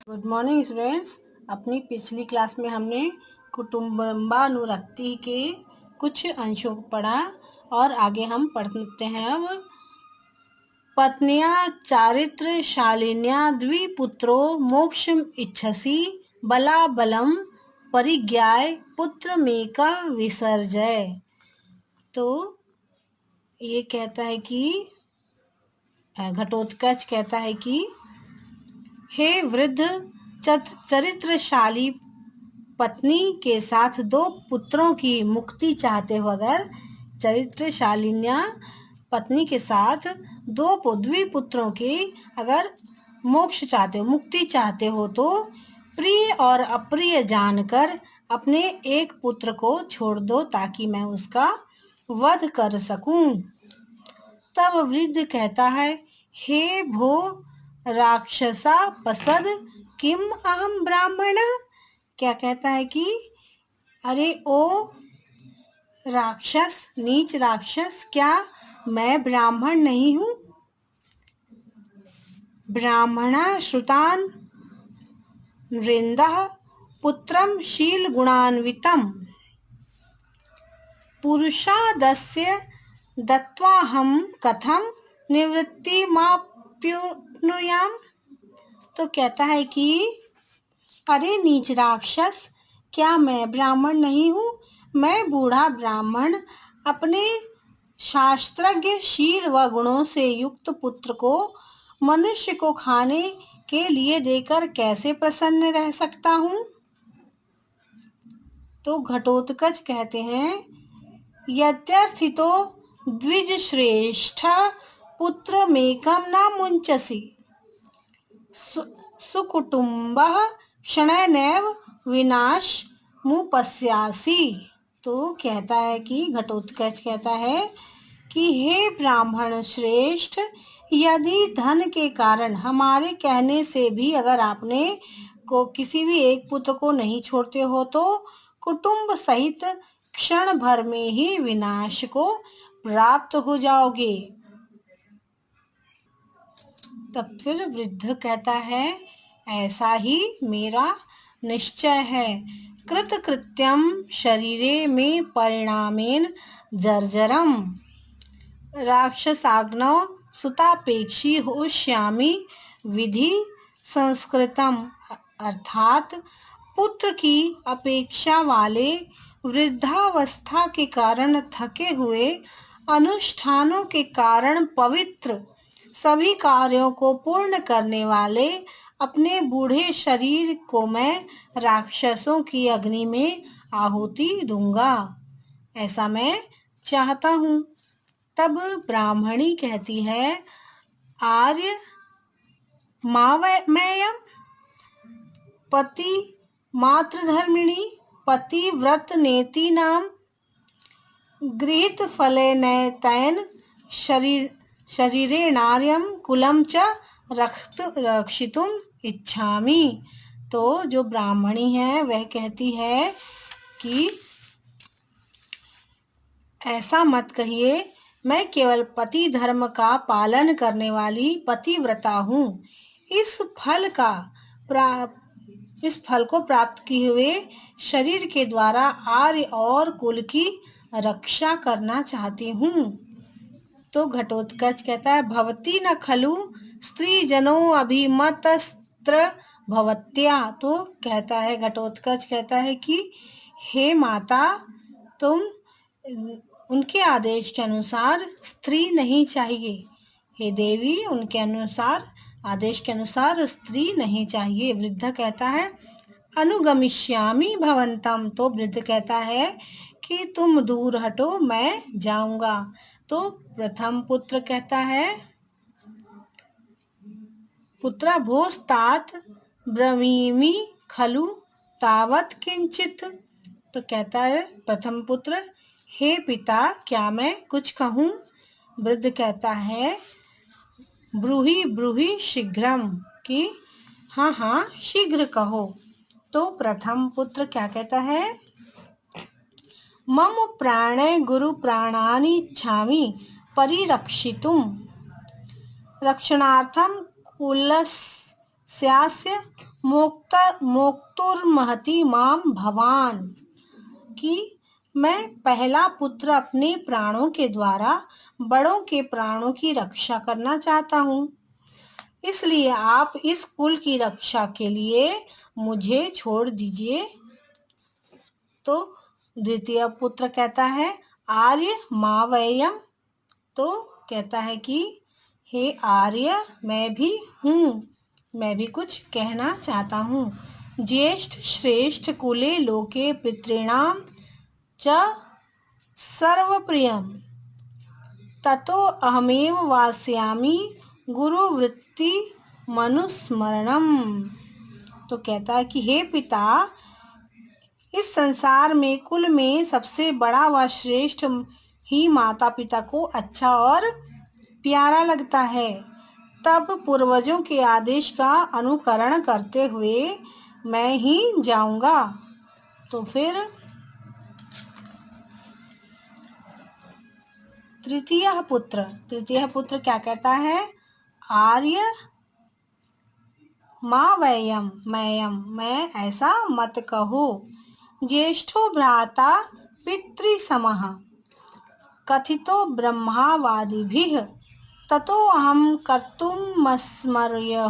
Good morning students. अपनी पिछली class में हमने कुटुम्बानुरक्ति के कुछ अंशों को पढ़ा और आगे हम पढ़ते हैं अब पत्न्या चारित्रशालिन्या द्विपुत्रो मोक्षम इच्छसि बलाबलम परिज्ञाय पुत्रमेका विसर्जय। तो ये कहता है कि घटोत्कच कहता है कि हे वृद्ध चरित्रशाली पत्नी के साथ दो पुत्रों की मुक्ति चाहते हो, अगर चरित्रशालिन्या पत्नी के साथ दो द्विपुत्रों की अगर मोक्ष चाहते हो, मुक्ति चाहते हो, तो प्रिय और अप्रिय जानकर अपने एक पुत्र को छोड़ दो ताकि मैं उसका वध कर सकूं। तब वृद्ध कहता है, हे भो राक्षसा पसद किम अहम ब्राह्मण। क्या कहता है कि अरे ओ राक्षस, नीच राक्षस, क्या मैं ब्राह्मण नहीं हूँ? ब्राह्मणा श्रुतान वृंदः पुत्रम शील गुणान्वितम पुरुषादस्य दत्वाहम कथम निवृत्तिमाप्नुयाम। तो कहता है कि अरे नीच राक्षस, क्या मैं ब्राह्मण नहीं हूँ? मैं बूढ़ा ब्राह्मण अपने शास्त्रज्ञ शील व गुणों से युक्त पुत्र को मनुष्य को खाने के लिए देकर कैसे प्रसन्न रह सकता हूँ? तो घटोत्कच कहते हैं, यद्यर्थितो द्विज श्रेष्ठ पुत्रमेकं न मुञ्चसि सुकुटुम्बः क्षणेनैव विनाशमुपश्यासि। तो कहता है कि घटोत्कच कहता है कि हे ब्राह्मण श्रेष्ठ, यदि धन के कारण हमारे कहने से भी अगर आपने को किसी भी एक पुत्र को नहीं छोड़ते हो तो कुटुंब सहित क्षण भर में ही विनाश को प्राप्त हो जाओगे। तब फिर वृद्ध कहता है, ऐसा ही मेरा निश्चय है। कृतकृत्यम शरीरे में परिणामेन जर्जरम राक्षसाग्नौ सुतापेक्षी होश्यामि विधि संस्कृतम। अर्थात पुत्र की अपेक्षा वाले वृद्धावस्था के कारण थके हुए अनुष्ठानों के कारण पवित्र सभी कार्यों को पूर्ण करने वाले अपने बूढ़े शरीर को मैं राक्षसों की अग्नि में आहुति दूंगा, ऐसा मैं चाहता हूँ। तब ब्राह्मणी कहती है, आर्य मावमेयं पति मातृधर्मिणी पतिव्रत नेति नाम गृहीत फलेनैतेन शरीरेणार्यं कुलं च रक्षितुम इच्छामि। तो जो ब्राह्मणी है वह कहती है कि ऐसा मत कहिए, मैं केवल पति धर्म का पालन करने वाली पतिव्रता हूँ। इस फल को प्राप्त किए हुए शरीर के द्वारा आर्य और कुल की रक्षा करना चाहती हूँ। तो घटोत्कच कहता है, भवती न खलु स्त्री जनो अभिमतस्त्र भवत्या। तो कहता है घटोत्कच कहता है कि हे माता, तुम उनके आदेश के अनुसार स्त्री नहीं चाहिए। हे देवी, उनके अनुसार आदेश के अनुसार स्त्री नहीं चाहिए। वृद्ध कहता है, अनुगमिष्यामि भवन्तम। तो वृद्ध कहता है कि तुम दूर हटो, मैं जाऊंगा। तो प्रथम पुत्र कहता है, पुत्रा भोस्तात ब्रवीमि खलु तावत किंचित। तो कहता है प्रथम पुत्र, हे पिता, क्या मैं कुछ कहूँ? वृद्ध कहता है, ब्रूहि ब्रूहि शीघ्रम, कि हाँ हाँ शीघ्र कहो। तो प्रथम पुत्र क्या कहता है, मम प्राणे गुरु प्राणानि इच्छामि परिरक्षितुम रक्षणार्थम कुलस्यास्य मोक्तुर्महति माम भवान, कि मैं पहला पुत्र अपने प्राणों के द्वारा बड़ों के प्राणों की रक्षा करना चाहता हूँ, इसलिए आप इस कुल की रक्षा के लिए मुझे छोड़ दीजिए। तो द्वितीय पुत्र कहता है आर्य मावयम, तो कहता है कि हे आर्य, मैं भी हूँ, मैं भी कुछ कहना चाहता हूँ। ज्येष्ठ श्रेष्ठ कुले लोके पितॄणां च सर्वप्रियम ततो अहमेव वास्यामि गुरुवृत्ति मनुस्मरणम। तो कहता है कि हे पिता, इस संसार में कुल में सबसे बड़ा व श्रेष्ठ ही माता पिता को अच्छा और प्यारा लगता है, तब पूर्वजों के आदेश का अनुकरण करते हुए मैं ही जाऊंगा। तो फिर तृतीय पुत्र क्या कहता है, आर्य माँ वयम मयम, मैं ऐसा मत कहो। ज्येष्ठो भ्राता पितृसमः कथितो ब्रह्मावादिभिः ततो अहम कर्तुमस्मर्यो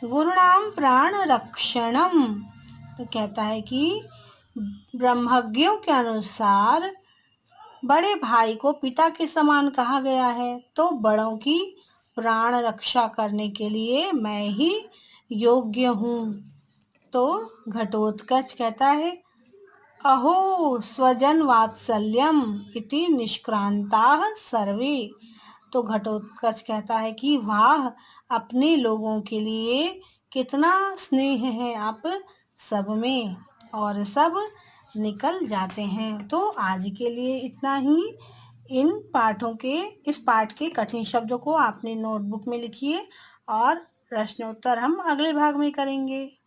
गुरुणाम प्राण रक्षणम। तो कहता है कि ब्रह्मज्ञों के अनुसार बड़े भाई को पिता के समान कहा गया है, तो बड़ों की प्राण रक्षा करने के लिए मैं ही योग्य हूँ। तो घटोत्कच कहता है अहो स्वजन वात्सल्यम इति निष्क्रांताः सर्वे। तो घटोत्कच कहता है कि वाह, अपने लोगों के लिए कितना स्नेह है आप सब में, और सब निकल जाते हैं। तो आज के लिए इतना ही। इस पाठ के कठिन शब्दों को आपने नोटबुक में लिखिए और प्रश्नोत्तर हम अगले भाग में करेंगे।